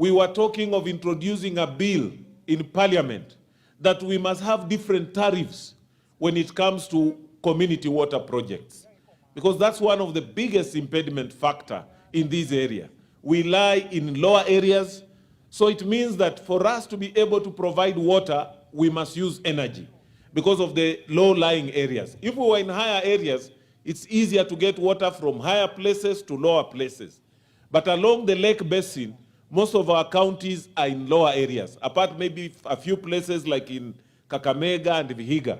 we were talking of introducing a bill in Parliament that we must have different tariffs when it comes to community water projects, because that's one of the biggest impediment factor in this area. We lie in lower areas, so it means that for us to be able to provide water, we must use energy because of the low-lying areas. If we were in higher areas, it's easier to get water from higher places to lower places. But along the lake basin, most of our counties are in lower areas, apart maybe a few places like in Kakamega and Vihiga.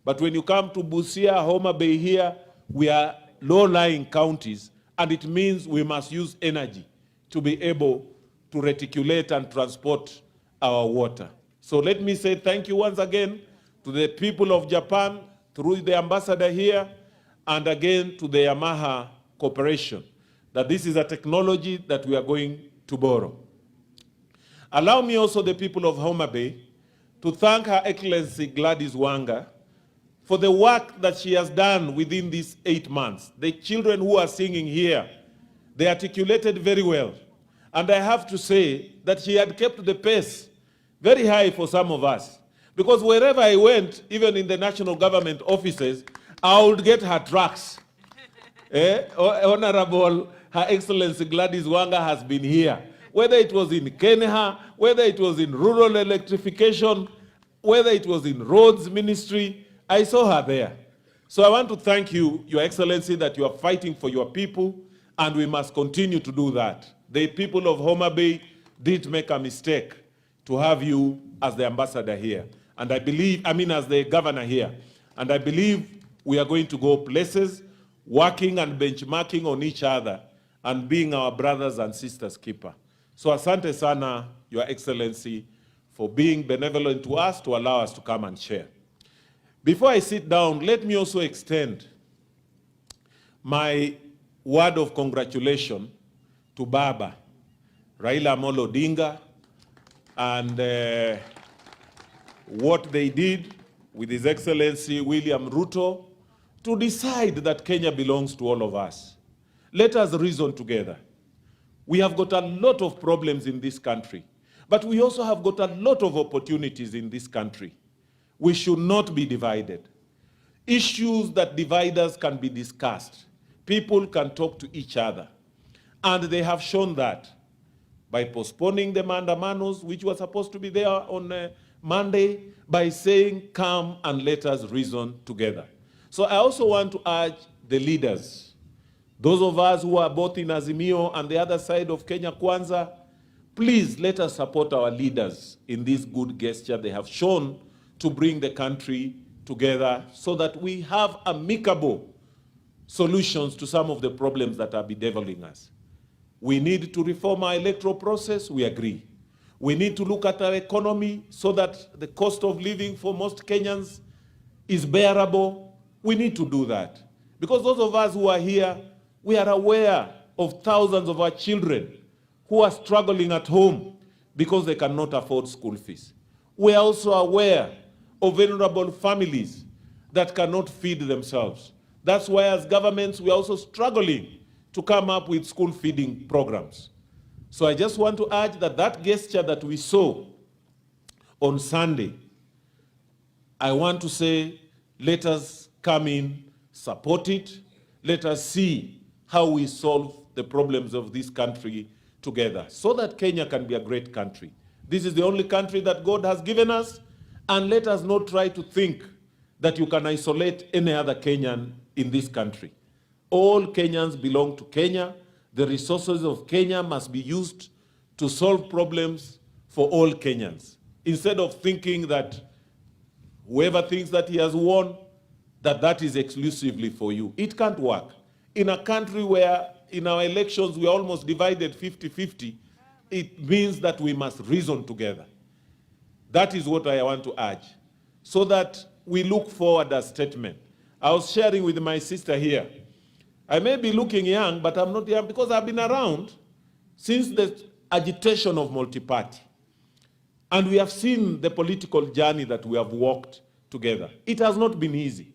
But when you come to Busia, Mutembei here, we are low-lying counties, and it means we must use energy to be able to reticulate and transport our water. So let me say thank you once again to the people of Japan through the ambassador here, and again to the Yamaha Corporation, that this is a technology that we are going to borrow. Allow me also, the people of Mutembei, to thank Her Excellency Gladys Wanga for the work that she has done within these 8 months. The children who are singing here, they articulated very well. And I have to say that she had kept the pace very high for some of us. Because wherever I went, even in the national government offices, I would get her tracks. Honorable Her Excellency Gladys Wanga has been here. Whether it was in Kenya, whether it was in rural electrification, whether it was in roads ministry, I saw her there. So I want to thank you, Your Excellency, that you are fighting for your people, and we must continue to do that. The people of Mutembei did make a mistake to have you as the ambassador here. And I believe, as the governor here. And I believe we are going to go places, working and benchmarking on each other, and being our brothers and sisters keeper. So asante sana, Your Excellency, for being benevolent to us, to allow us to come and share. Before I sit down, let me also extend my word of congratulation to Baba, Raila Amolo Odinga, and what they did with His Excellency William Ruto to decide that Kenya belongs to all of us. Let us reason together. We have got a lot of problems in this country, but we also have got a lot of opportunities in this country. We should not be divided. Issues that divide us can be discussed. People can talk to each other. And they have shown that by postponing the mandamanos, which were supposed to be there on Monday, by saying, come and let us reason together. So I also want to urge the leaders, those of us who are both in Azimio and the other side of Kenya Kwanza, please let us support our leaders in this good gesture they have shown to bring the country together so that we have amicable solutions to some of the problems that are bedeviling us. We need to reform our electoral process, we agree. We need to look at our economy so that the cost of living for most Kenyans is bearable. We need to do that. Because those of us who are here, we are aware of thousands of our children who are struggling at home because they cannot afford school fees. We are also aware of vulnerable families that cannot feed themselves. That's why as governments, we are also struggling to come up with school feeding programs. So I just want to urge that that gesture that we saw on Sunday, I want to say, let us come in, support it, let us see how we solve the problems of this country together so that Kenya can be a great country. This is the only country that God has given us, and let us not try to think that you can isolate any other Kenyan in this country. All Kenyans belong to Kenya. The resources of Kenya must be used to solve problems for all Kenyans. Instead of thinking that whoever thinks that he has won, that is exclusively for you. It can't work. In a country where in our elections we are almost divided 50-50, it means that we must reason together. That is what I want to urge, so that we look forward a statement. I was sharing with my sister here. I may be looking young, but I'm not young because I've been around since the agitation of multi-party. And we have seen the political journey that we have walked together. It has not been easy.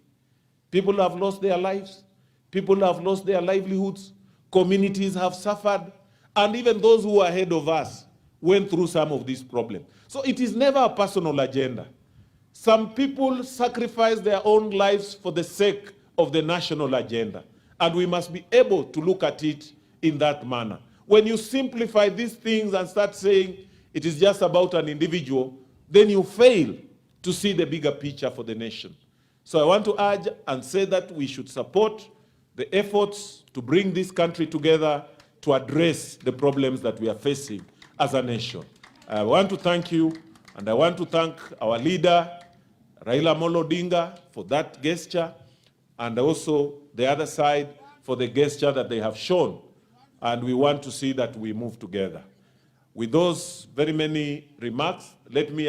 People have lost their lives. People have lost their livelihoods. Communities have suffered. And even those who are ahead of us, went through some of these problems. So it is never a personal agenda. Some people sacrifice their own lives for the sake of the national agenda. And we must be able to look at it in that manner. When you simplify these things and start saying it is just about an individual, then you fail to see the bigger picture for the nation. So I want to urge and say that we should support the efforts to bring this country together to address the problems that we are facing as a nation. I want to thank you, and I want to thank our leader, Raila Odinga, for that gesture, and also the other side for the gesture that they have shown. And we want to see that we move together. With those very many remarks, let me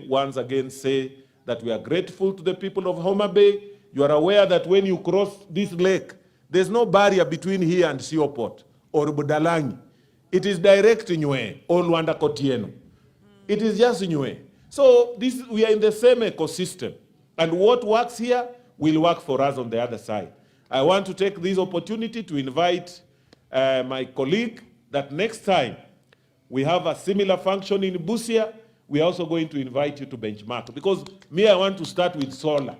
once again say that we are grateful to the people of Homa Bay. You are aware that when you cross this lake, there's no barrier between here and Sioport or Budalangi. It is direct Nywe or Luanda Kotieno. It is just Nywe. So we are in the same ecosystem. And what works here will work for us on the other side. I want to take this opportunity to invite my colleague that next time we have a similar function in Busia, we are also going to invite you to benchmark. Because me, I want to start with solar.